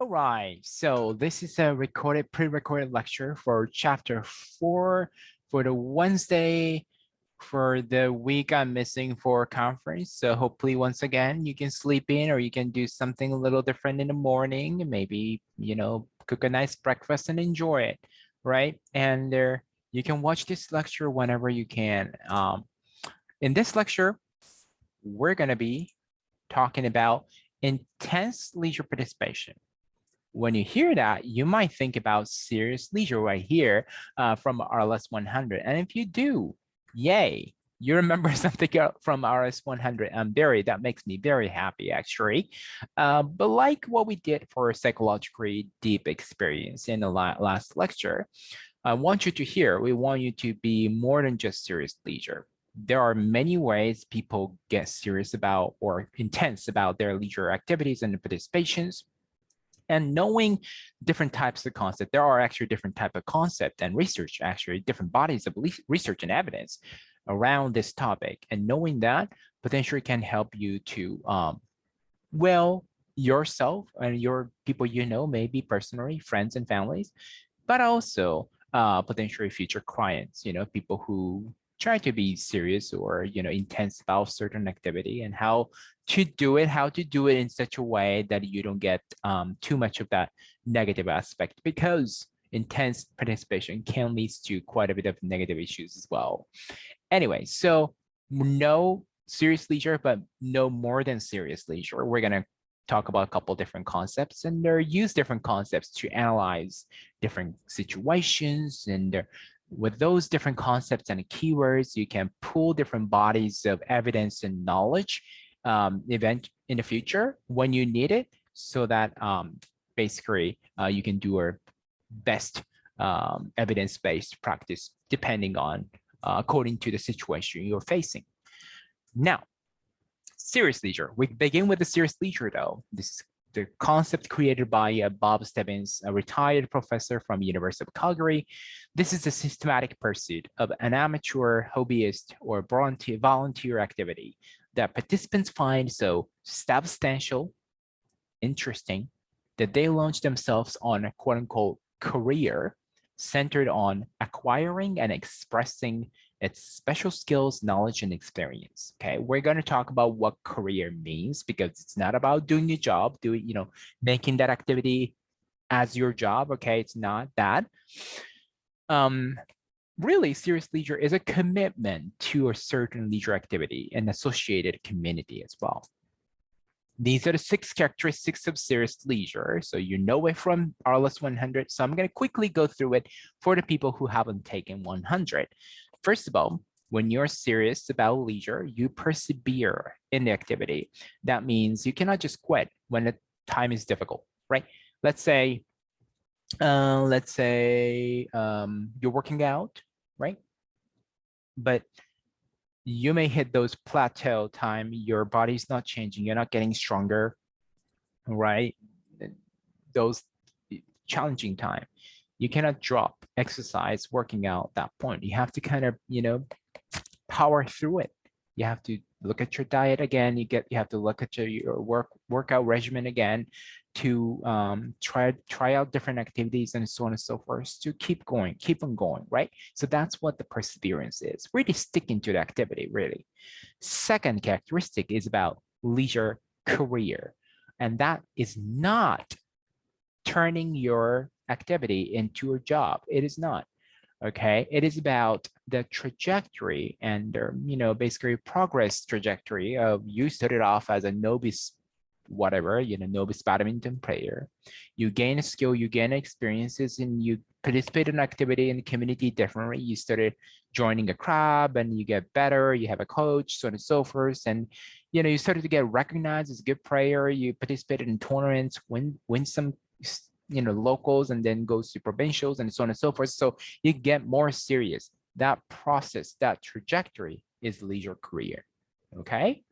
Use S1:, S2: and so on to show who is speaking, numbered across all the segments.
S1: All right, so this is a pre-recorded lecture for chapter 4 for the Wednesday for the week I'm missing for conference. So hopefully once again, you can sleep in or you can do something a little different in the morning, maybe, cook a nice breakfast and enjoy it, right? And you can watch this lecture whenever you can. In this lecture, we're gonna be talking about intense leisure participation. When you hear that, you might think about serious leisure right here from RLS 100. And if you do, yay, you remember something from RLS 100. That makes me very happy actually. But like what we did for psychologically deep experience in the last lecture, I want you to hear, we want you to be more than just serious leisure. There are many ways people get serious about or intense about their leisure activities and participations. And knowing different types of concept, there are actually different type of concept and research, actually different bodies of research and evidence around this topic. And knowing that potentially can help you to, well, yourself and your people maybe personally, friends and families, but also potentially future clients, people who try to be serious or intense about certain activity and how to do it in such a way that you don't get too much of that negative aspect, because intense participation can lead to quite a bit of negative issues as well. Anyway, so no serious leisure, but no more than serious leisure. We're gonna talk about a couple different concepts, and they're use different concepts to analyze different situations. And with those different concepts and keywords, you can pull different bodies of evidence and knowledge event in the future when you need it, so that basically you can do a best evidence-based practice depending on according to the situation you're facing. Now, serious leisure. We begin with the serious leisure though. This is the concept created by Bob Stebbins, a retired professor from University of Calgary. This is a systematic pursuit of an amateur, hobbyist, or volunteer activity that participants find so substantial, interesting, that they launch themselves on a quote-unquote career centered on acquiring and expressing its special skills, knowledge, and experience. Okay, we're going to talk about what career means, because it's not about doing your job, making that activity as your job. Okay, it's not that. Really, serious leisure is a commitment to a certain leisure activity and associated community as well. These are the 6 characteristics of serious leisure. So you know it from RLS 100. So I'm going to quickly go through it for the people who haven't taken 100. First of all, when you're serious about leisure, you persevere in the activity. That means you cannot just quit when the time is difficult, right? Let's say you're working out, right? But you may hit those plateau time, your body's not changing, you're not getting stronger, right? Those challenging time. You cannot drop exercise, working out at that point. You have to kind of, power through it. You have to look at your diet again. You have to look at your workout regimen again to try out different activities and so on and so forth to keep on going, right? So that's what the perseverance is, really sticking to the activity, really. Second characteristic is about leisure career, and that is not turning your activity into a job. It is not. Okay, it is about the trajectory and basically progress trajectory of you started off as a novice, whatever, novice badminton player. You gain a skill, you gain experiences, and you participate in activity in the community differently. You started joining a club and you get better, you have a coach, so on and so forth. And you started to get recognized as a good player. You participated in tournaments, win some locals, and then goes to provincials and so on and so forth. So you get more serious. That process, that trajectory is leisure career. Okay.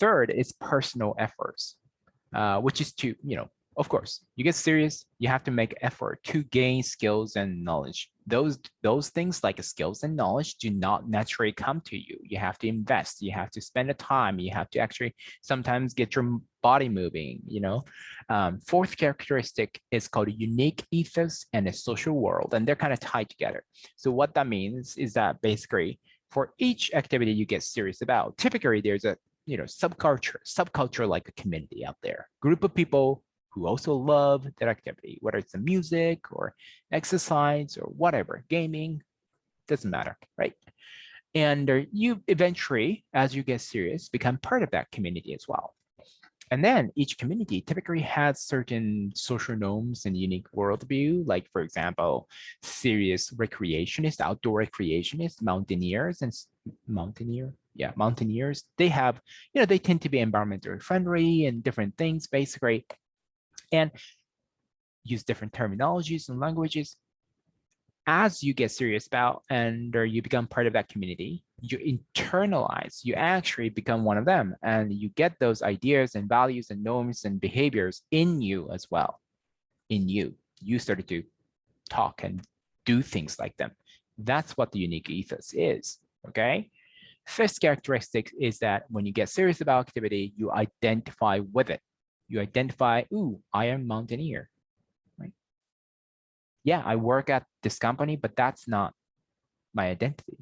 S1: Third is personal efforts, which is to, of course, you get serious, you have to make effort to gain skills and knowledge. those things like skills and knowledge do not naturally come to you. You have to invest, you have to spend the time, you have to actually sometimes get your body moving, you know. Fourth characteristic is called unique ethos and a social world, and they're kind of tied together. So what that means is that basically for each activity you get serious about, typically there's a subculture like a community out there, group of people who also love that activity, whether it's the music or exercise or whatever, gaming, doesn't matter, right? And you eventually, as you get serious, become part of that community as well. And then each community typically has certain social norms and unique worldview, like for example, serious recreationists, outdoor recreationists, mountaineers, mountaineers, they have, they tend to be environmentally friendly and different things basically, and use different terminologies and languages. As you get serious about and you become part of that community, you internalize, you actually become one of them, and you get those ideas and values and norms and behaviors in you as well. In you started to talk and do things like them. That's what the unique ethos is, okay? Fifth characteristic is that when you get serious about activity, you identify with it. You identify, ooh, I am mountaineer, right? Yeah, I work at this company, but that's not my identity,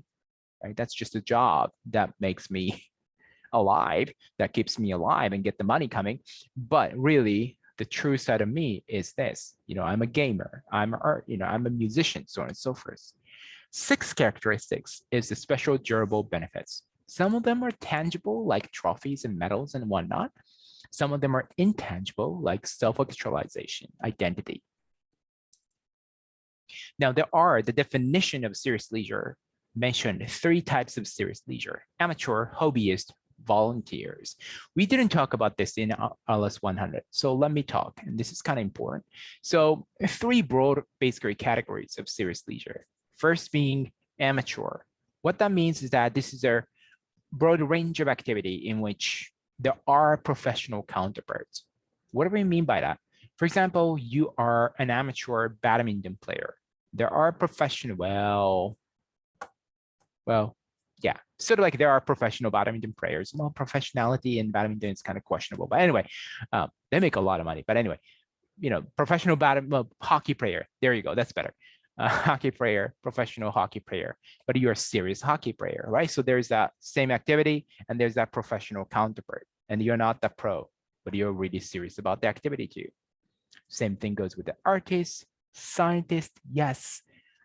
S1: right? That's just a job that makes me alive, that keeps me alive and get the money coming. But really, the true side of me is this, I'm a gamer, I'm a musician, so on and so forth. Sixth characteristics is the special durable benefits. Some of them are tangible, like trophies and medals and whatnot. Some of them are intangible, like self-actualization, identity. Now, there are the definition of serious leisure mentioned 3 types of serious leisure: amateur, hobbyist, volunteers. We didn't talk about this in RLS 100, so let me talk, and this is kind of important. So 3 broad basically categories of serious leisure. First being amateur. What that means is that this is a broad range of activity in which there are professional counterparts. What do we mean by that? For example, you are an amateur badminton player. There are professional, yeah, sort of like there are professional badminton players. Well, professionality in badminton is kind of questionable, but anyway, they make a lot of money. But anyway, professional hockey player. There you go. That's better. Hockey player, professional hockey player, but you're a serious hockey player, right? So there's that same activity and there's that professional counterpart, and you're not the pro, but you're really serious about the activity too. Same thing goes with the artists, scientists. Yes,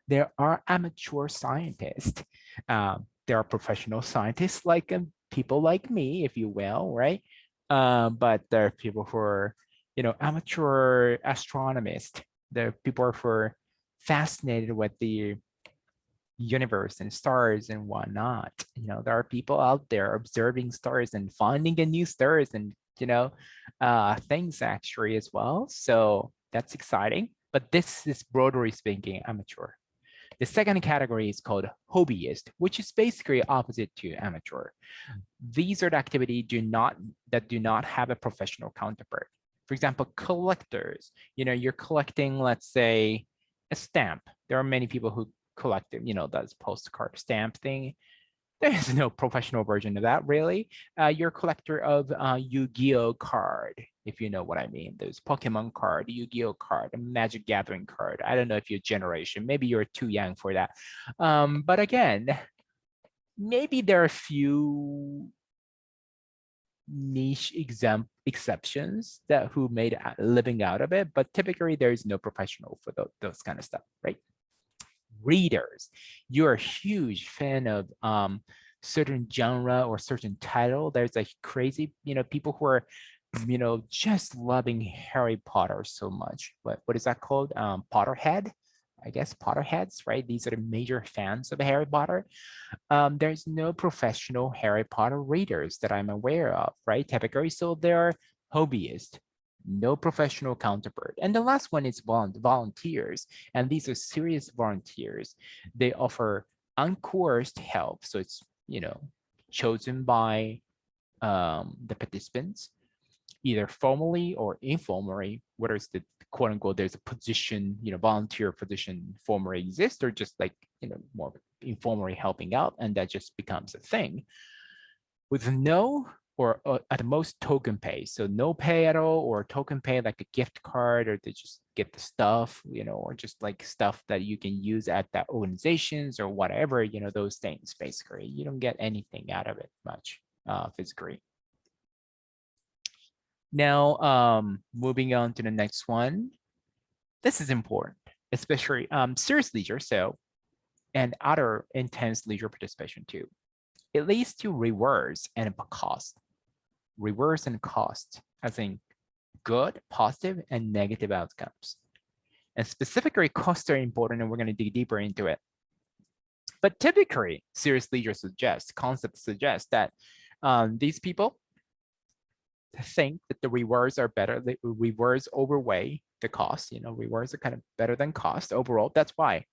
S1: there are amateur scientists. There are professional scientists like people like me, if you will, right? But there are people who are, amateur astronomists. There are people who are fascinated with the universe and stars and whatnot. There are people out there observing stars and finding new stars and things actually as well. So that's exciting. But this is broadly speaking amateur. The second category is called hobbyist, which is basically opposite to amateur. These are the activities that do not have a professional counterpart. For example, collectors. You're collecting, let's say, a stamp. There are many people who collect, that postcard stamp thing. There's no professional version of that, really. You're a collector of Yu-Gi-Oh card, if you know what I mean. There's Pokemon card, Yu-Gi-Oh card, Magic Gathering card. I don't know if your generation, maybe you're too young for that. But again, maybe there are a few niche exceptions that who made a living out of it, but typically there is no professional for those kind of stuff, right? Readers, you're a huge fan of certain genre or certain title. There's a crazy, people who are, just loving Harry Potter so much. What is that called? Potterhead, I guess, Potterheads, right? These are the major fans of Harry Potter. There's no professional Harry Potter readers that I'm aware of, right? Typically, so they're hobbyists, no professional counterpart. And the last one is volunteers. And these are serious volunteers. They offer uncoerced help. So it's, chosen by the participants. either formally or informally, whether it's the quote unquote, there's a position, volunteer position formally exists, or just like, more informally helping out, and that just becomes a thing with no or at most token pay. So no pay at all, or token pay like a gift card, or they just get the stuff, or just like stuff that you can use at that organizations or whatever, those things. Basically, you don't get anything out of it much physically. Now, moving on to the next one. This is important, especially serious leisure, and other intense leisure participation too. It leads to rewards and cost. Rewards and cost, as in good, positive, and negative outcomes. And specifically, costs are important, and we're going to dig deeper into it. But typically, serious leisure concepts suggest that these people think that the rewards are better. The rewards overweigh the cost. Rewards are kind of better than cost overall. That's why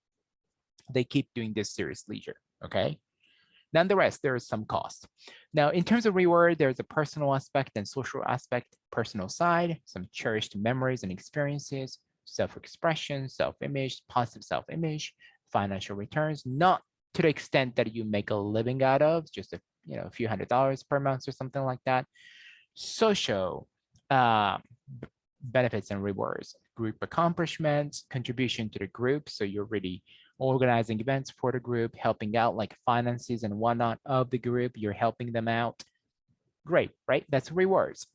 S1: they keep doing this serious leisure. Okay. Nonetheless, there is some cost. Now, in terms of reward, there's a personal aspect and social aspect. Personal side, some cherished memories and experiences, self-expression, self-image, positive self-image, financial returns, not to the extent that you make a living out of, just a few $100s per month or something like that. Social benefits and rewards, group accomplishments, contribution to the group. So you're really organizing events for the group, helping out like finances and whatnot of the group. You're helping them out. Great, right? That's rewards.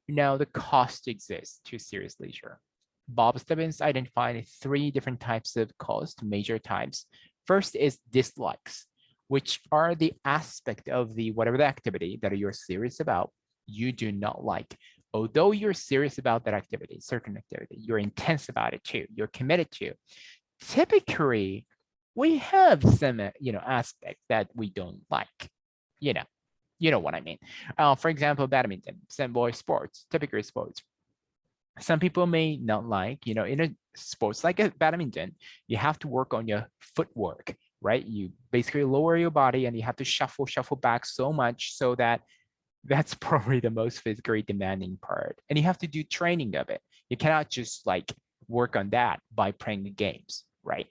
S1: Now the cost exists to serious leisure. Bob Stebbins identified 3 different types of cost, major types. First is dislikes, which are the aspect of the whatever the activity that you're serious about, you do not like. Although you're serious about that activity, certain activity, you're intense about it too, you're committed to. Typically, we have some, aspect that we don't like. You know what I mean. For example, badminton, some boy sports, typically sports. Some people may not like, in a sports like a badminton, you have to work on your footwork, right? You basically lower your body and you have to shuffle back so much so that that's probably the most physically demanding part. And you have to do training of it. You cannot just like work on that by playing the games, right?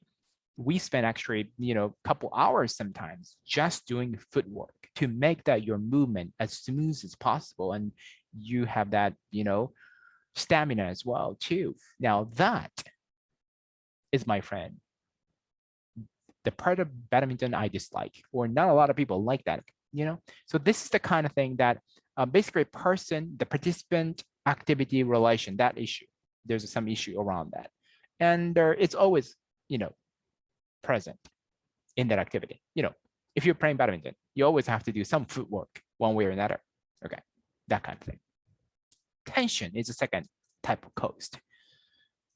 S1: We spend actually, a couple hours sometimes just doing footwork to make that your movement as smooth as possible. And you have that, stamina as well too. Now that is, my friend, the part of badminton I dislike, or not a lot of people like that, So this is the kind of thing that basically the participant activity relation, that issue, there's some issue around that. And it's always, present in that activity. If you're playing badminton, you always have to do some footwork one way or another. Okay, that kind of thing. Tension is the second type of cost.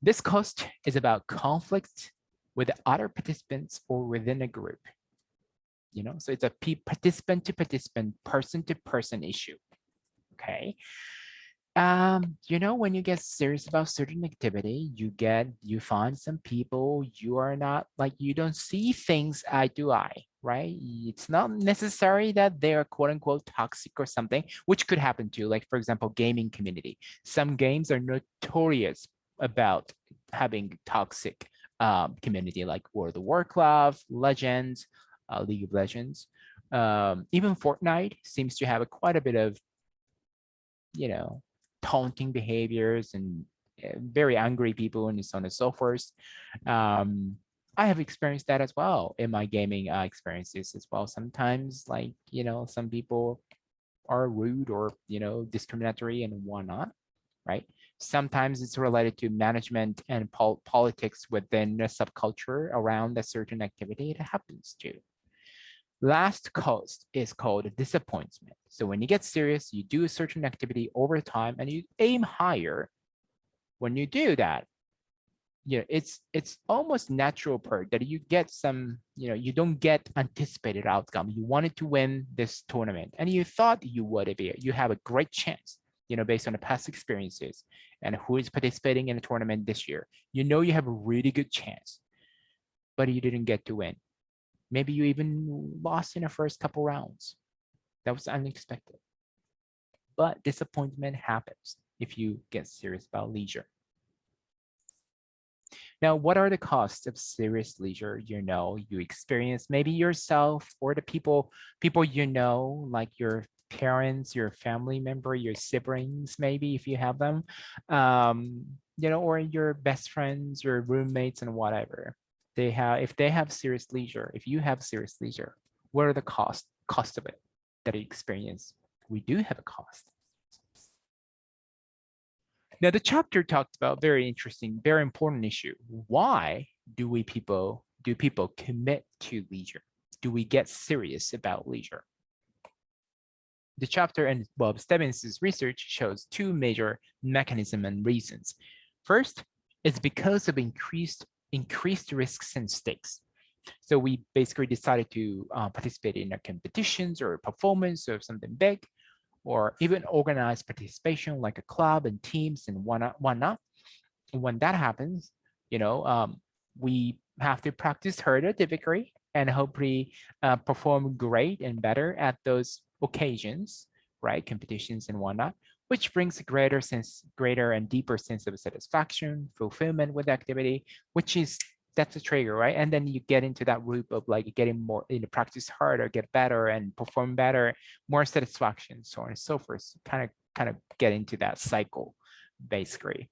S1: This cost is about conflict with other participants or within a group. So it's a participant to participant, person to person issue. Okay. When you get serious about certain activity, you find some people you are not like, you don't see things eye to eye, right? It's not necessary that they're quote unquote toxic or something, which could happen too. Like, for example, gaming community. Some games are notorious about having toxic community, like World of Warcraft, Legends, League of Legends. Even Fortnite seems to have quite a bit of, taunting behaviors and very angry people and so on and so forth. I have experienced that as well in my gaming experiences as well. Sometimes, like, some people are rude or, discriminatory and whatnot, right? Sometimes it's related to management and politics within a subculture around a certain activity. It happens too. Last cost is called disappointment. So when you get serious, you do a certain activity over time and you aim higher. When you do that, it's almost natural part that you get some, you don't get anticipated outcome. You wanted to win this tournament and you thought you would be, you have a great chance, based on the past experiences and who is participating in a tournament this year. You have a really good chance, but you didn't get to win. Maybe you even lost in the first couple rounds. That was unexpected. But disappointment happens. if you get serious about leisure. Now, what are the costs of serious leisure? You experience maybe yourself or the people you know, like your parents, your family member, your siblings, maybe if you have them, or your best friends, your roommates, and whatever. If they have serious leisure, if you have serious leisure, what are the cost of it that you experience? We do have a cost. Now, the chapter talked about very interesting, very important issue. Why do people commit to leisure? Do we get serious about leisure? The chapter and Bob Stebbins' research shows two major mechanisms and reasons. First, it's because of increased risks and stakes. So we basically decided to participate in competitions or performance or something big, or even organized participation like a club and teams and whatnot. When that happens, we have to practice harder typically and hopefully perform great and better at those occasions, right? Competitions and whatnot, which brings a greater and deeper sense of satisfaction, fulfillment with the activity, that's a trigger, right? And then you get into that loop of like getting more, practice harder, get better and perform better, more satisfaction, so on and so forth. Kind of get into that cycle, basically.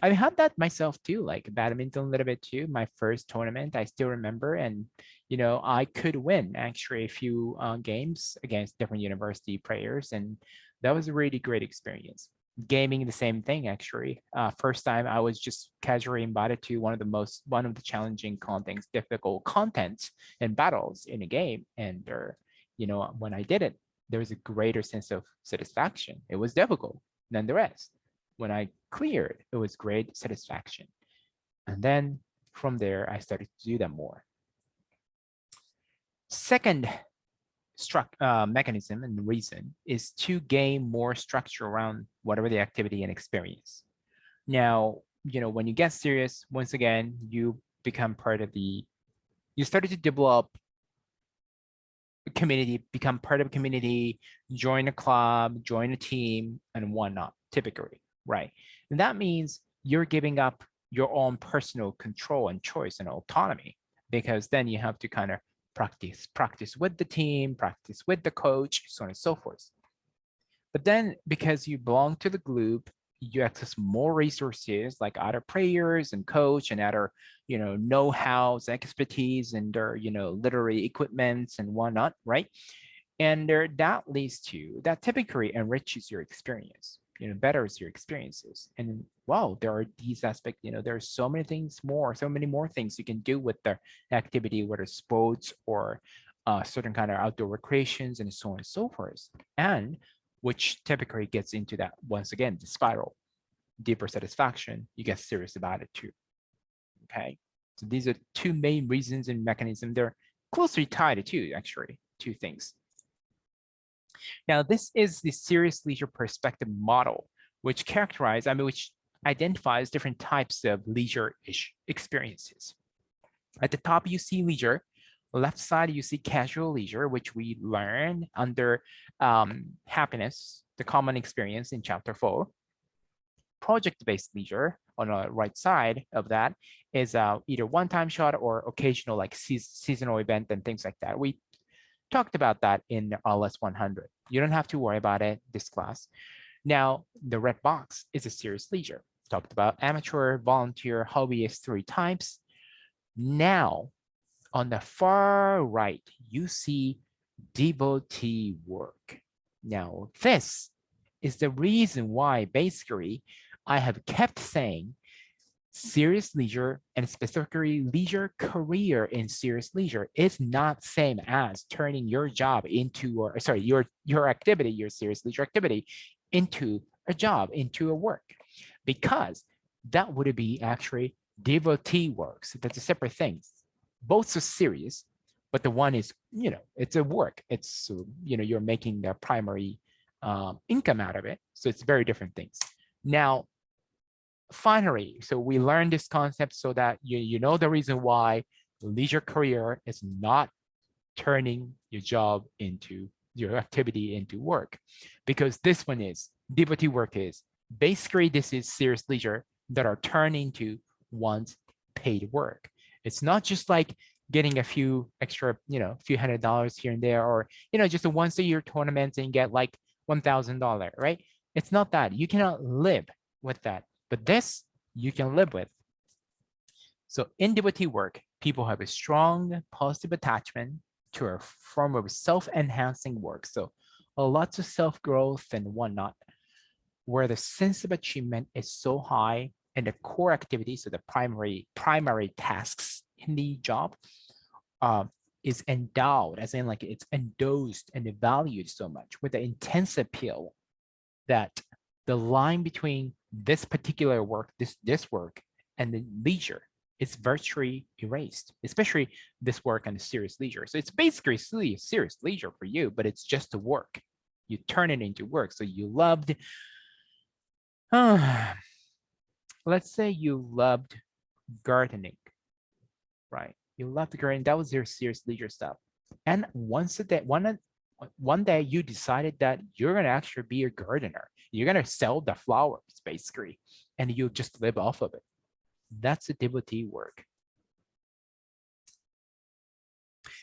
S1: I had that myself too, like badminton a little bit too. My first tournament, I still remember, and I could win actually a few games against different university players, and that was a really great experience. Gaming, the same thing actually. First time I was just casually invited to one of the challenging contents, difficult contents and battles in a game, and when I did it, there was a greater sense of satisfaction. It was difficult nonetheless. When I cleared, it was great satisfaction. And then from there, I started to do that more. Second mechanism and reason is to gain more structure around whatever the activity and experience. Now, when you get serious, once again, you become you started to develop a community, become part of a community, join a club, join a team, and whatnot, typically, right? And that means you're giving up your own personal control and choice and autonomy, because then you have to kind of practice with the team, practice with the coach, so on and so forth. But then because you belong to the group, you access more resources like other players and coach and other, know-hows, expertise, and literary equipments and whatnot, right? And that typically enriches your experience, betters your experiences. And wow, there are these aspects, there are so many more things you can do with the activity, whether sports or certain kind of outdoor recreations and so on and so forth. And which typically gets into that, once again, the spiral, deeper satisfaction, you get serious about it too, okay? So these are two main reasons and mechanisms. They're closely tied to, actually, two things. Now, this is the serious leisure perspective model, which identifies different types of leisure-ish experiences. At the top, you see leisure. Left side, you see casual leisure, which we learn under happiness, the common experience in chapter 4. Project-based leisure on the right side of that is either one-time shot or occasional, like seasonal event and things like that. We talked about that in RLS 100. You don't have to worry about it this class. Now, the red box is a serious leisure. Talked about amateur, volunteer, hobbyist 3 types. Now, on the far right, you see devotee work. Now, this is the reason why basically I have kept saying serious leisure, and specifically leisure career in serious leisure, is not same as turning your job into, or sorry, your activity, your serious leisure activity, into a job, into a work, because that would be actually devotee work. So that's a separate thing. Both are serious, but the one is, it's a work. It's, you're making the primary income out of it. So it's very different things. Now, finally, so we learned this concept so that you know the reason why leisure career is not turning your job into your activity into work, because this one is devotee work is Basically, this is serious leisure that are turned into one's paid work. It's not just like getting a few extra, a few $100 here and there, or, just a once a year tournament and get like $1,000, right? It's not that. You cannot live with that, but this you can live with. So in devotee work, people have a strong positive attachment to a form of self-enhancing work. So lots of self-growth and whatnot, where the sense of achievement is so high and the core activities, so the primary tasks in the job is endowed, as in like it's endorsed and valued so much with the intense appeal that the line between this particular work, this work, and the leisure is virtually erased, especially this work and the serious leisure. So it's basically serious leisure for you, but it's just a work. You turn it into work. So you loved, let's say you loved gardening, right? You loved gardening. That was your serious leisure stuff. And one day you decided that you're going to actually be a gardener. You're going to sell the flowers, basically, and you just live off of it. That's a devotee work.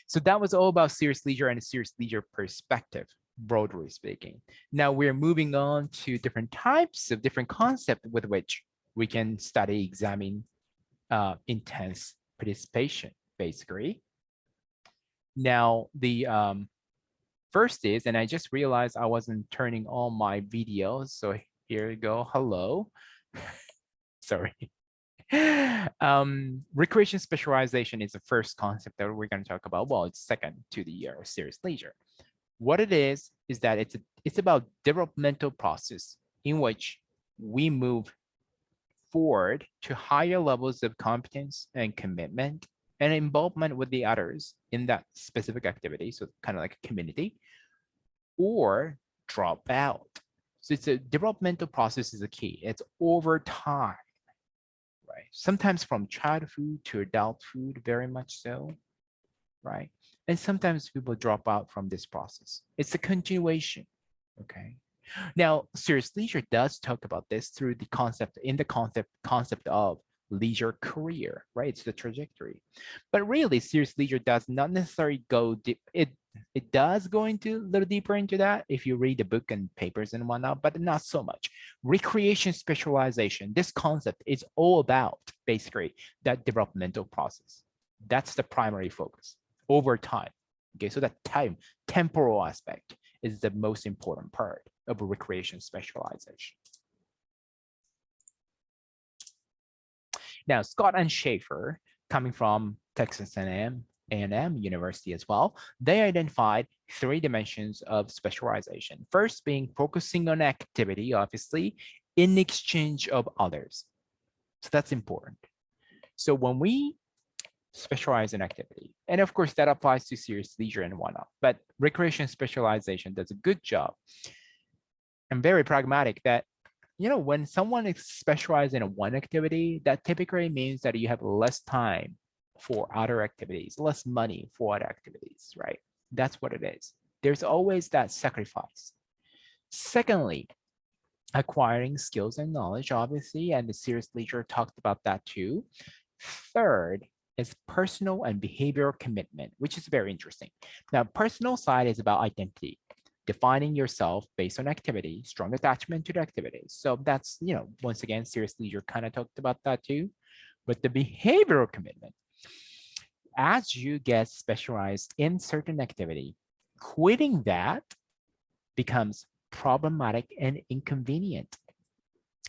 S1: So that was all about serious leisure and a serious leisure perspective, broadly speaking. Now we're moving on to different types of different concepts with which we can study, examine intense participation, basically. Now the first is, and I just realized I wasn't turning on my videos, so here you go. Hello. Sorry. Recreation specialization is the first concept that we're going to talk about. Well, it's second to the serious leisure. What it is that it's about developmental process in which we move forward to higher levels of competence and commitment and involvement with the others in that specific activity, so kind of like a community, or drop out. So it's a developmental process is a key. It's over time. Right? Sometimes from childhood to adulthood, very much so, right? And sometimes people drop out from this process. It's a continuation, okay? Now, serious leisure does talk about this through the concept of leisure career, right? It's the trajectory. But really, serious leisure does not necessarily go deep. It does go into a little deeper into that if you read the book and papers and whatnot, but not so much. Recreation specialization, this concept is all about basically that developmental process. That's the primary focus over time. Okay, so that temporal aspect is the most important part of a recreation specialization. Now, Scott and Schaefer, coming from Texas A&M University as well, they identified 3 dimensions of specialization. First being focusing on activity, obviously, in exchange of others. So that's important. So when we specialize in activity, and of course that applies to serious leisure and whatnot, but recreation specialization does a good job and very pragmatic that, when someone is specialized in one activity, that typically means that you have less time for other activities, less money for other activities, right? That's what it is. There's always that sacrifice. Secondly, acquiring skills and knowledge, obviously, and the serious leisure talked about that too. Third is personal and behavioral commitment, which is very interesting. Now, personal side is about identity, defining yourself based on activity, strong attachment to the activity. So that's, once again, serious leisure kind of talked about that too. But the behavioral commitment, as you get specialized in certain activity, quitting that becomes problematic and inconvenient.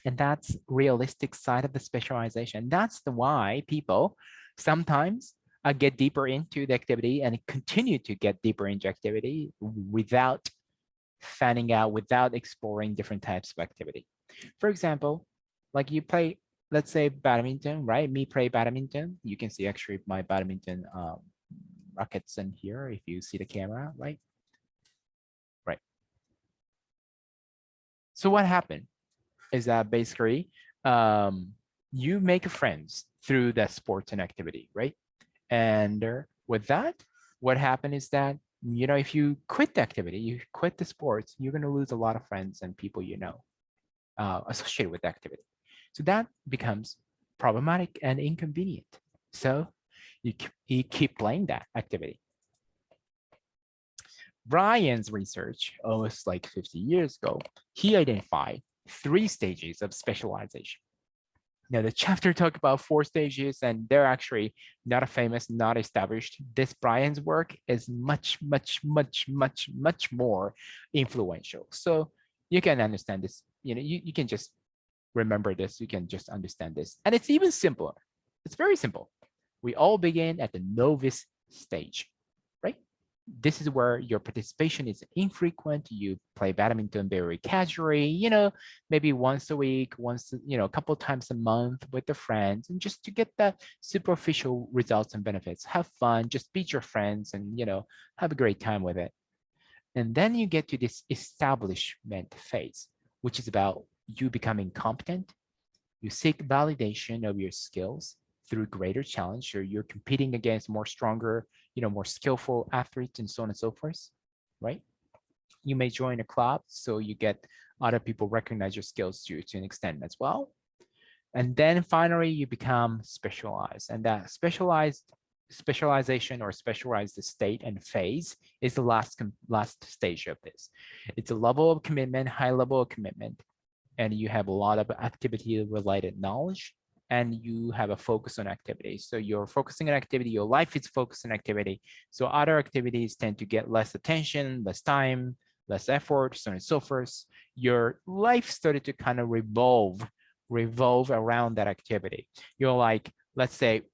S1: And that's realistic side of the specialization. That's the why people sometimes get deeper into the activity and continue to get deeper into activity without fanning out, without exploring different types of activity. For example, like you play, let's say badminton, right? Me play badminton. You can see actually my badminton rackets in here if you see the camera, right? Right. So what happened is that basically you make friends through that sports and activity, right? And with that, what happened is that, if you quit the activity, you quit the sports, you're going to lose a lot of friends and people associated with the activity. So that becomes problematic and inconvenient. So you keep playing that activity. Brian's research, almost like 50 years ago, he identified 3 stages of specialization. Now, the chapter talked about 4 stages, and they're actually not famous, not established. This Brian's work is much, much, much, much, much more influential. So you can understand this. You can just remember this. You can just understand this. And it's even simpler. It's very simple. We all begin at the novice stage, right? This is where your participation is infrequent. You play badminton very casually, maybe once a week, a couple times a month with the friends, and just to get the superficial results and benefits. Have fun, just beat your friends and, have a great time with it. And then you get to this establishment phase, which is about you becoming competent. You seek validation of your skills through greater challenge, or you're competing against more stronger, more skillful athletes and so on and so forth, right? You may join a club, so you get other people recognize your skills to an extent as well. And then finally, you become specialized, and that specialization or specialized state and phase is the last stage of this. It's a level of commitment, high level of commitment, and you have a lot of activity-related knowledge, and you have a focus on activity. So you're focusing on activity, your life is focused on activity. So other activities tend to get less attention, less time, less effort, so on and so forth. Your life started to kind of revolve around that activity. You're like, let's say,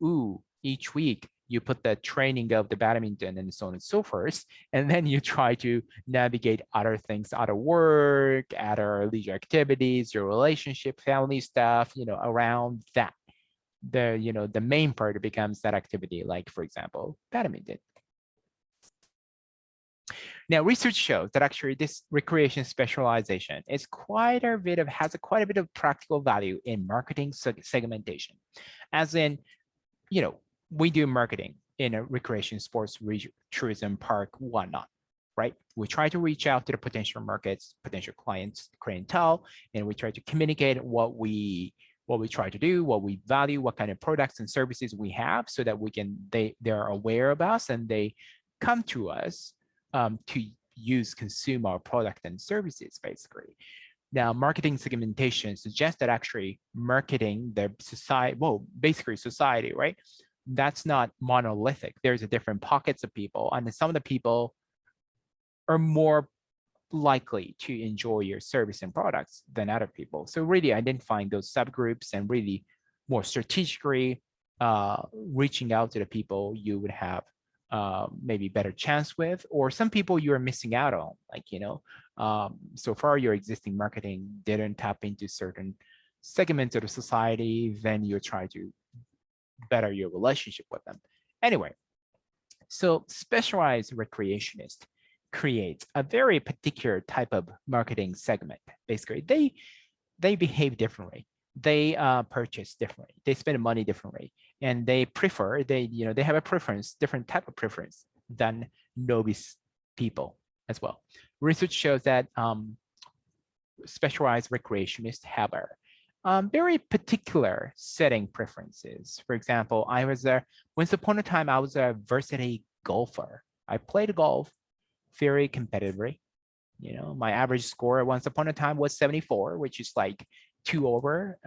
S1: each week you put the training of the badminton and so on and so forth, and then you try to navigate other things, other work, other leisure activities, your relationship, family stuff, around that. The main part becomes that activity, like, for example, badminton. Now, research shows that actually this recreation specialization is has quite a bit of practical value in marketing segmentation, as in, we do marketing in a recreation, sports, tourism, park, whatnot, right? We try to reach out to the potential markets, potential clients, clientele, and we try to communicate what we try to do, what we value, what kind of products and services we have, so that they're aware of us and they come to us to consume our product and services, basically. Now, marketing segmentation suggests that actually marketing the society, basically society, right? That's not monolithic. There's a different pockets of people, and some of the people are more likely to enjoy your service and products than other people. So really identifying those subgroups and really more strategically reaching out to the people you would have maybe better chance with, or some people you're missing out on, like, so far your existing marketing didn't tap into certain segments of the society, then you try to better your relationship with them. Anyway, so specialized recreationist creates a very particular type of marketing segment. Basically, they behave differently. They purchase differently. They spend money differently, and they have a preference, different type of preference than novice people as well. Research shows that specialized recreationists have very particular setting preferences. For example, once upon a time, I was a varsity golfer. I played golf very competitively. My average score once upon a time was 74, which is like 2 over,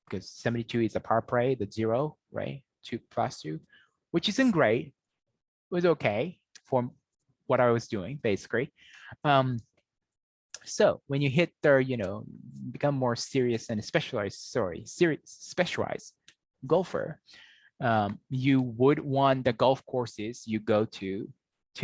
S1: because 72 is a par play, the 0, right? 2+2, which isn't great. It was okay for what I was doing, basically. So when you hit there, become more serious and specialized golfer, you would want the golf courses you go to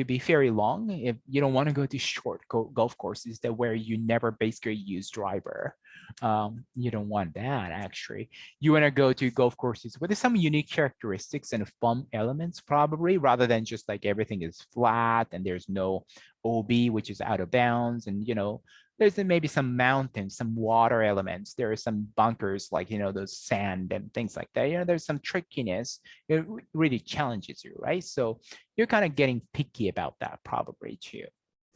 S1: be very long. If you don't want to go to short golf courses where you never basically use driver, you don't want that, actually. You want to go to golf courses with some unique characteristics and fun elements, probably, rather than just like everything is flat and there's no OB, which is out of bounds, and there's maybe some mountains, some water elements. There are some bunkers, like those sand and things like that. There's some trickiness. It really challenges you, right? So you're kind of getting picky about that, probably, too.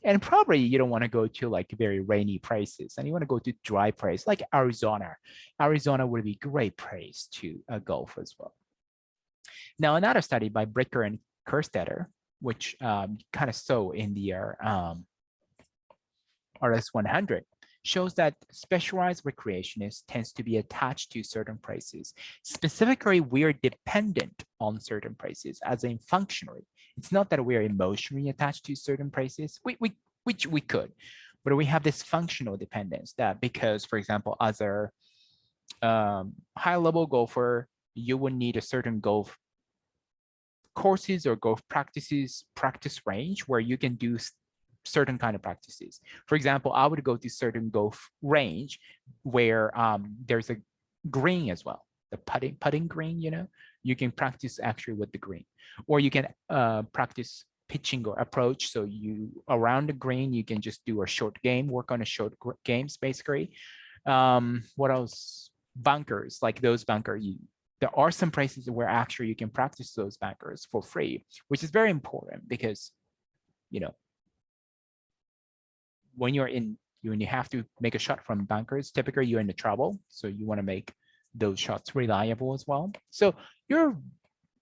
S1: And probably you don't want to go to like very rainy places and you want to go to dry place like Arizona. Arizona would be great place to golf as well. Now, another study by Bricker and Kerstetter, which kind of saw in the RLS 100, shows that specialized recreationists tends to be attached to certain places. Specifically, we are dependent on certain places, as in functionally. It's not that we are emotionally attached to certain places, which we could, but we have this functional dependence that because, for example, as a high-level golfer, you would need a certain golf courses or golf practice range where you can do certain kind of practices. For example, I would go to certain golf range where there's a green as well, the putting green, you know, you can practice actually with the green, or you can practice pitching or approach. So you around the green, you can just do a short game, work on a short games basically. What else? Bunkers, like those bunkers, there are some places where actually you can practice those bunkers for free, which is very important because, you know, when you're in, when you have to make a shot from bunkers, typically you're in the trouble. So you want to make those shots reliable as well. So you're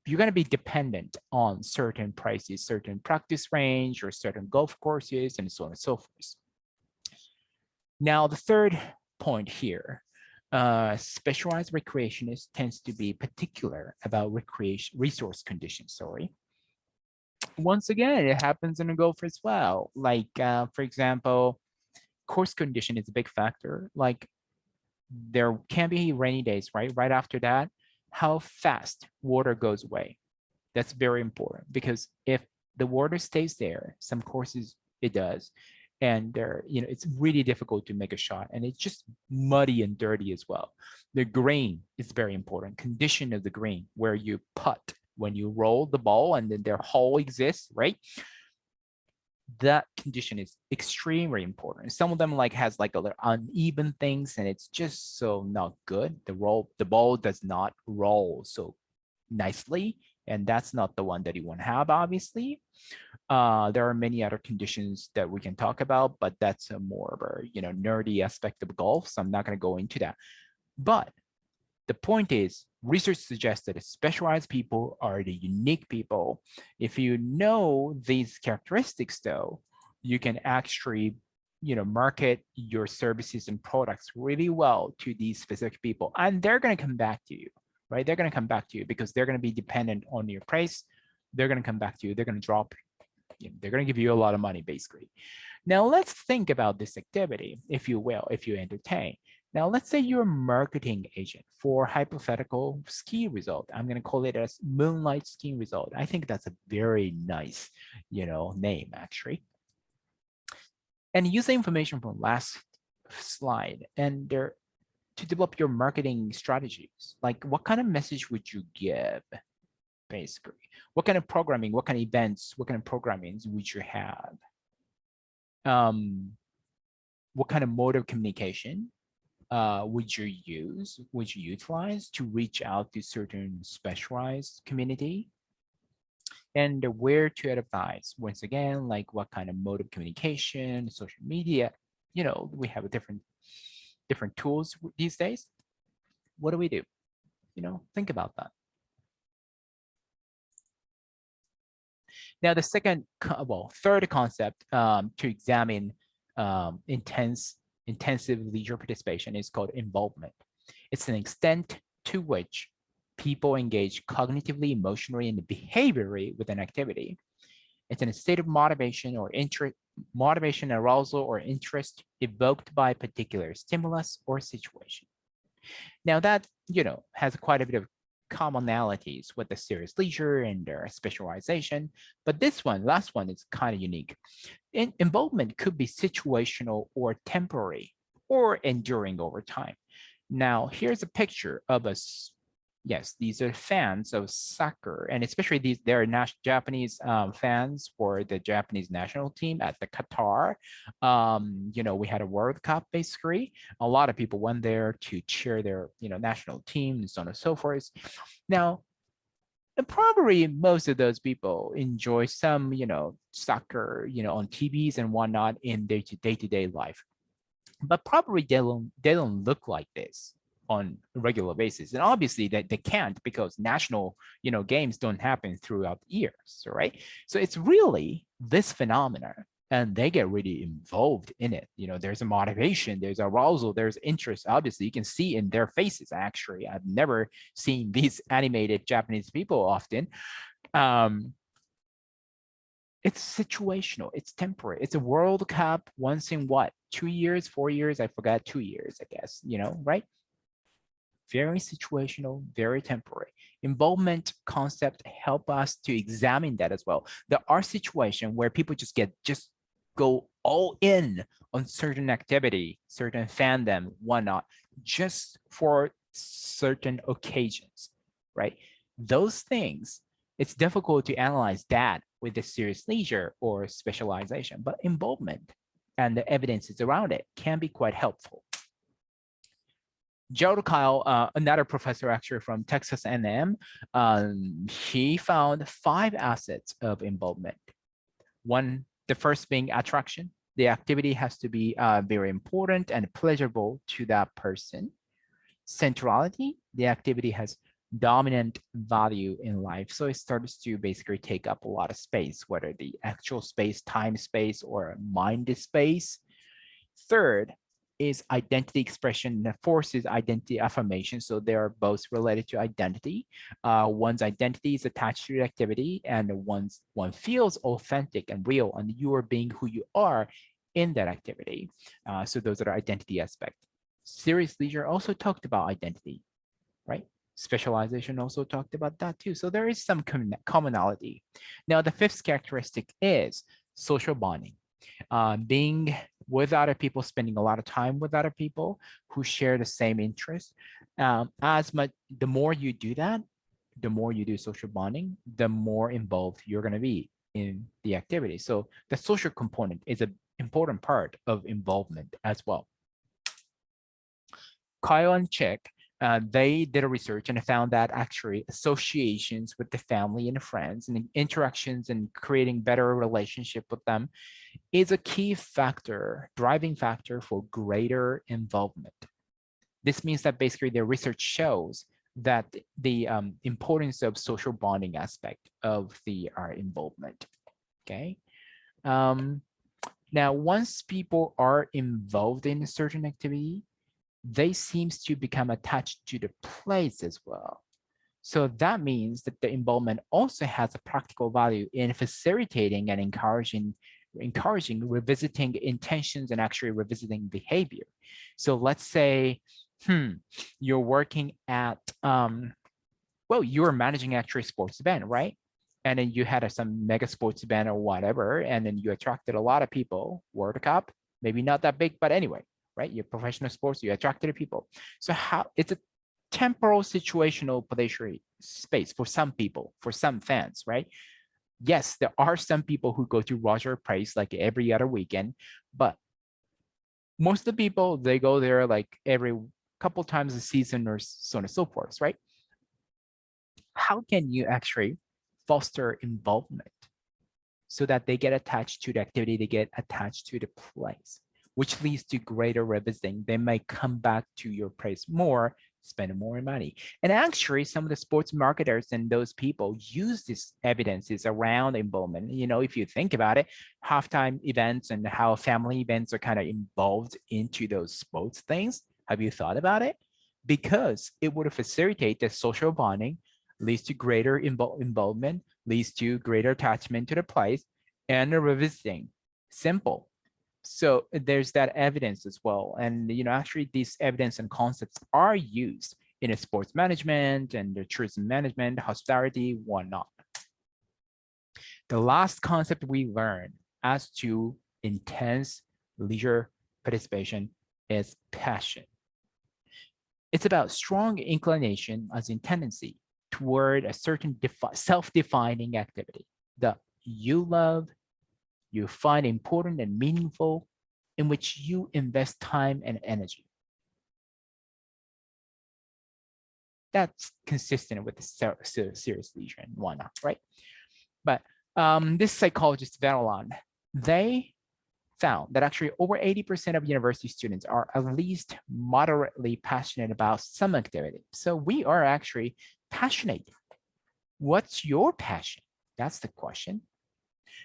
S1: going to be dependent on certain prices, certain practice range, or certain golf courses, and so on and so forth. Now, the third point here, specialized recreationist tends to be particular about recreation resource conditions, Once again, it happens in a golf as well. Like, for example, course condition is a big factor. Like, there can be rainy days, right? Right after that, how fast water goes away. That's very important because if the water stays there, some courses it does, and there, you know, it's really difficult to make a shot, and it's just muddy and dirty as well. The green is very important. Condition of the green, where you putt when you roll the ball, and then their hole exists, right? That condition is extremely important. Some of them like has like a little uneven things, and it's just so not good. The ball does not roll so nicely, and that's not the one that you want to have, obviously. There are many other conditions that we can talk about, but that's a more of a, you know, nerdy aspect of golf, so I'm not going to go into that. But the point is, research suggests that specialized people are the unique people. If you know these characteristics, though, you can actually, you know, market your services and products really well to these specific people, and they're going to come back to you, right? They're going to come back to you because they're going to be dependent on your price. They're going to come back to you. They're going to drop, you know, they're going to give you a lot of money, basically. Now, let's think about this activity, if you will, if you entertain. Now, let's say you're a marketing agent for hypothetical ski result. I'm going to call it as moonlight ski result. I think that's a very nice, you know, name, actually. And use the information from last slide and there to develop your marketing strategies. Like, what kind of message would you give, basically? What kind of programming, what kind of events, what kind of programming would you have? What kind of mode of communication would you use, would you utilize to reach out to certain specialized community? And where to advise, once again, like what kind of mode of communication, social media, you know, we have a different tools these days. What do we do? You know, think about that. Now, the third concept to examine intensive leisure participation is called involvement. It's an extent to which people engage cognitively, emotionally, and behaviorally with an activity. It's in a state of motivation or interest, motivation, arousal, or interest evoked by a particular stimulus or situation. Now that, you know, has quite a bit of commonalities with the serious leisure and their specialization, but this one, last one, is kind of unique. Involvement could be situational or temporary or enduring over time. Now, here's a picture of us. Yes, these are fans of soccer, and especially these, they're Japanese fans for the Japanese national team at the Qatar. You know, we had a World Cup basically. A lot of people went there to cheer their, you know, national team and so on and so forth. Now, And probably most of those people enjoy some, soccer, on TVs and whatnot in their day-to-day life. But probably they don't look like this on a regular basis. And obviously they can't because national, games don't happen throughout the years, right? So it's really this phenomena and they get really involved in it. There's a motivation, there's arousal, there's interest. Obviously, you can see in their faces, actually. I've never seen these animated Japanese people often. Um, it's situational, it's temporary. It's a World Cup once in what, 2 years, 4 years? I forgot, 2 years, I guess, right? Very situational, very temporary. Involvement concept help us to examine that as well. There are situations where people just go all in on certain activity, certain fandom, whatnot, just for certain occasions, right? Those things, it's difficult to analyze that with a serious leisure or specialization, but involvement and the evidences around it can be quite helpful. Gerald Kyle, another professor actually from Texas A&M, he found 5 assets of involvement. One, the first being attraction. The activity has to be very important and pleasurable to that person. Centrality, the activity has dominant value in life. So it starts to basically take up a lot of space, whether the actual space, time space, or mind space. Third is identity expression. The fourth is identity affirmation. So they are both related to identity. One's identity is attached to the activity, and one feels authentic and real, and you are being who you are in that activity. So those are the identity aspects. Serious leisure also talked about identity, right? Specialization also talked about that too. So there is some commonality. Now, the fifth characteristic is social bonding. Being with other people, spending a lot of time with other people who share the same interests. The more you do that, the more you do social bonding, the more involved you're going to be in the activity. So the social component is an important part of involvement as well. Kyle and Chick, they did a research and found that actually associations with the family and friends and interactions and creating better relationship with them is a key factor, driving factor for greater involvement. This means that basically their research shows that the importance of social bonding aspect of the involvement, okay? Now, once people are involved in a certain activity, they seems to become attached to the place as well. So that means that the involvement also has a practical value in facilitating and encouraging revisiting intentions and actually revisiting behavior. So let's say, you're working at, you're managing actually a sports event, right? And then you had some mega sports event or whatever, and then you attracted a lot of people, World Cup, maybe not that big, but anyway, right? You're professional sports, you attracted people. So it's a temporal situational pedestrian space for some people, for some fans, right? Yes, there are some people who go to Roger Place like every other weekend, but most of the people, they go there like every couple times a season or so on and so forth, right? How can you actually foster involvement so that they get attached to the activity, they get attached to the place, which leads to greater revisiting? They might come back to your place more, spend more money. And actually, some of the sports marketers and those people use these evidences around involvement. If you think about it, halftime events and how family events are kind of involved into those sports things. Have you thought about it? Because it would facilitate the social bonding, leads to greater involvement, leads to greater attachment to the place, and a revisiting. Simple. So there's that evidence as well. And, actually these evidence and concepts are used in a sports management and the tourism management, hospitality, whatnot. The last concept we learn as to intense leisure participation is passion. It's about strong inclination, as in tendency, toward a certain self-defining activity that you love, you find important and meaningful, in which you invest time and energy. That's consistent with the serious leisure and whatnot, right? But this psychologist, Valon, they found that actually over 80% of university students are at least moderately passionate about some activity. So we are actually passionate. What's your passion? That's the question.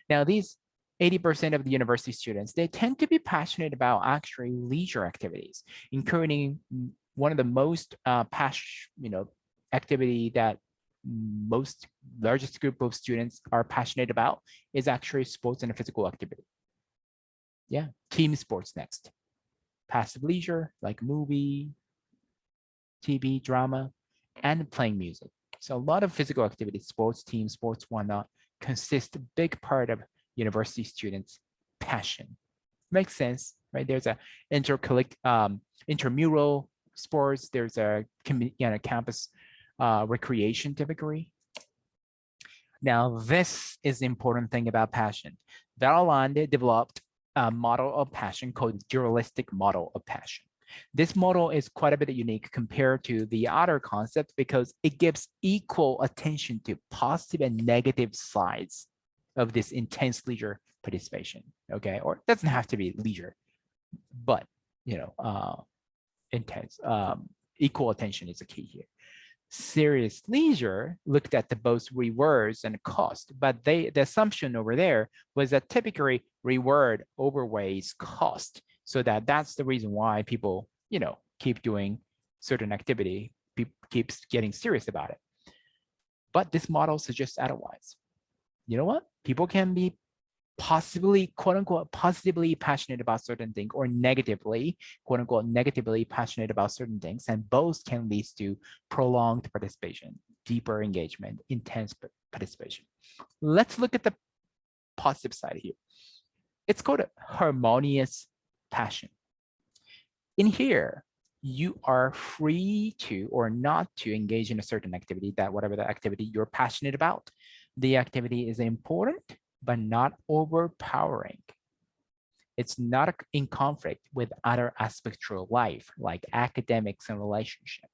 S1: Now, these 80% of the university students, they tend to be passionate about actually leisure activities, including one of the most activity that most largest group of students are passionate about is actually sports and physical activity. Yeah, team sports next. Passive leisure, like movie, TV, drama, and playing music. So a lot of physical activity, sports, team sports, whatnot, consist a big part of university students' passion. Makes sense, right? There's a intramural sports. There's a campus recreation typically. Now, this is the important thing about passion. Valolande developed a model of passion called dualistic model of passion. This model is quite a bit unique compared to the other concepts because it gives equal attention to positive and negative sides of this intense leisure participation, okay? Or it doesn't have to be leisure, but, intense, equal attention is the key here. Serious leisure looked at the both rewards and cost, but the assumption over there was that typically reward overweighs cost. So that's the reason why people, keep doing certain activity, keeps getting serious about it. But this model suggests otherwise. You know what? People can be possibly, quote unquote, positively passionate about certain things or negatively, quote unquote, negatively passionate about certain things. And both can lead to prolonged participation, deeper engagement, intense participation. Let's look at the positive side here. It's called a harmonious passion. In here, you are free to or not to engage in a certain activity, that whatever the activity you're passionate about. The activity is important, but not overpowering. It's not in conflict with other aspects of life, like academics and relationship.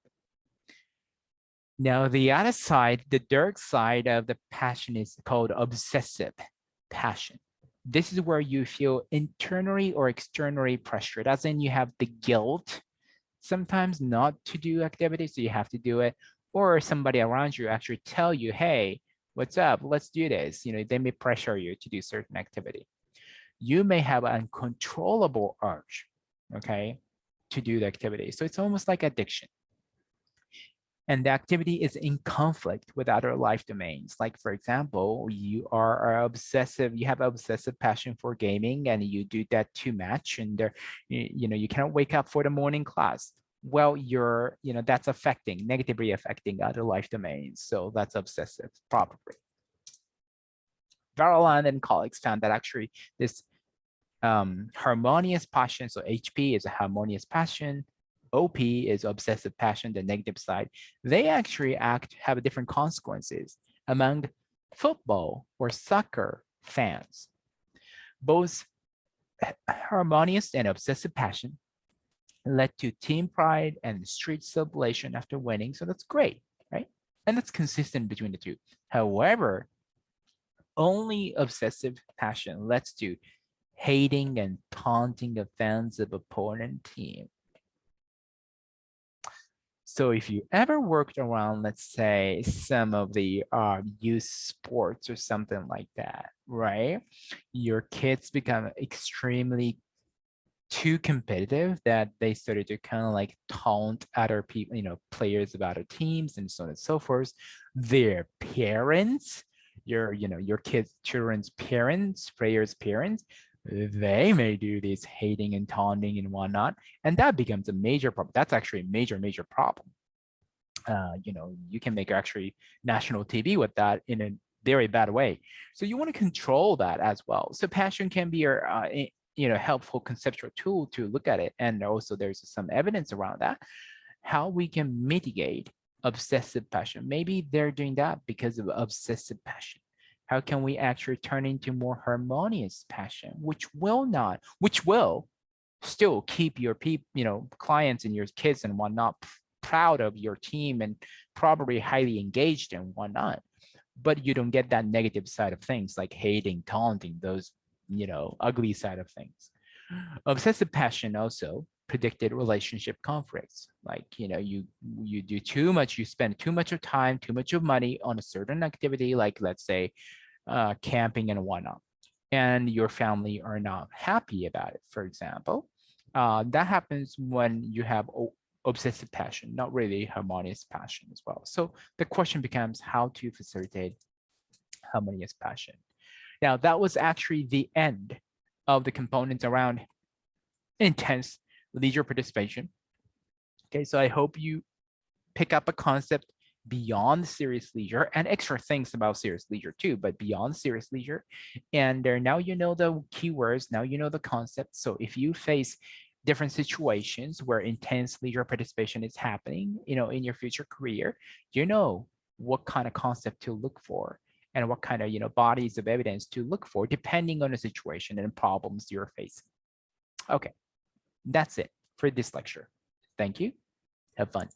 S1: Now, the other side, the dark side of the passion is called obsessive passion. This is where you feel internally or externally pressured, as in you have the guilt sometimes not to do activities, so you have to do it, or somebody around you actually tell you, hey, what's up? Let's do this. They may pressure you to do certain activity. You may have an uncontrollable urge, okay, to do the activity. So it's almost like addiction. And the activity is in conflict with other life domains. Like, for example, you have obsessive passion for gaming and you do that too much, and you cannot wake up for the morning class. Well, that's negatively affecting other life domains. So that's obsessive, probably. Varoland and colleagues found that actually this harmonious passion, so HP is a harmonious passion, OP is obsessive passion, the negative side, they actually have different consequences among football or soccer fans. Both harmonious and obsessive passion led to team pride and street celebration after winning. So that's great, right? And that's consistent between the two. However, only obsessive passion leads to hating and taunting the fans of opponent team. So if you ever worked around, let's say, some of the youth sports or something like that, right? Your kids become extremely too competitive that they started to kind of like taunt other people, players of other teams and so on and so forth. Their parents, your children's parents, players' parents, they may do this hating and taunting and whatnot, and that becomes a major problem. That's actually a major problem. You can make actually national TV with that in a very bad way. So you want to control that as well. So passion can be a helpful conceptual tool to look at it, and also there's some evidence around that, how we can mitigate obsessive passion. Maybe they're doing that because of obsessive passion. How can we actually turn into more harmonious passion, which will still keep your clients and your kids and whatnot proud of your team and probably highly engaged and whatnot. But you don't get that negative side of things like hating, taunting, those, ugly side of things. Obsessive passion also predicted relationship conflicts. Like, you do too much, you spend too much of time, too much of money on a certain activity, like let's say camping and whatnot, and your family are not happy about it, for example. That happens when you have obsessive passion, not really harmonious passion as well. So the question becomes how to facilitate harmonious passion. Now, that was actually the end of the components around intense leisure participation. Okay, so I hope you pick up a concept beyond serious leisure and extra things about serious leisure too, but beyond serious leisure. And now you know the keywords, now you know the concept. So if you face different situations where intense leisure participation is happening, in your future career, you know what kind of concept to look for and what kind of, bodies of evidence to look for depending on the situation and problems you're facing. Okay, that's it for this lecture. Thank you. Have fun.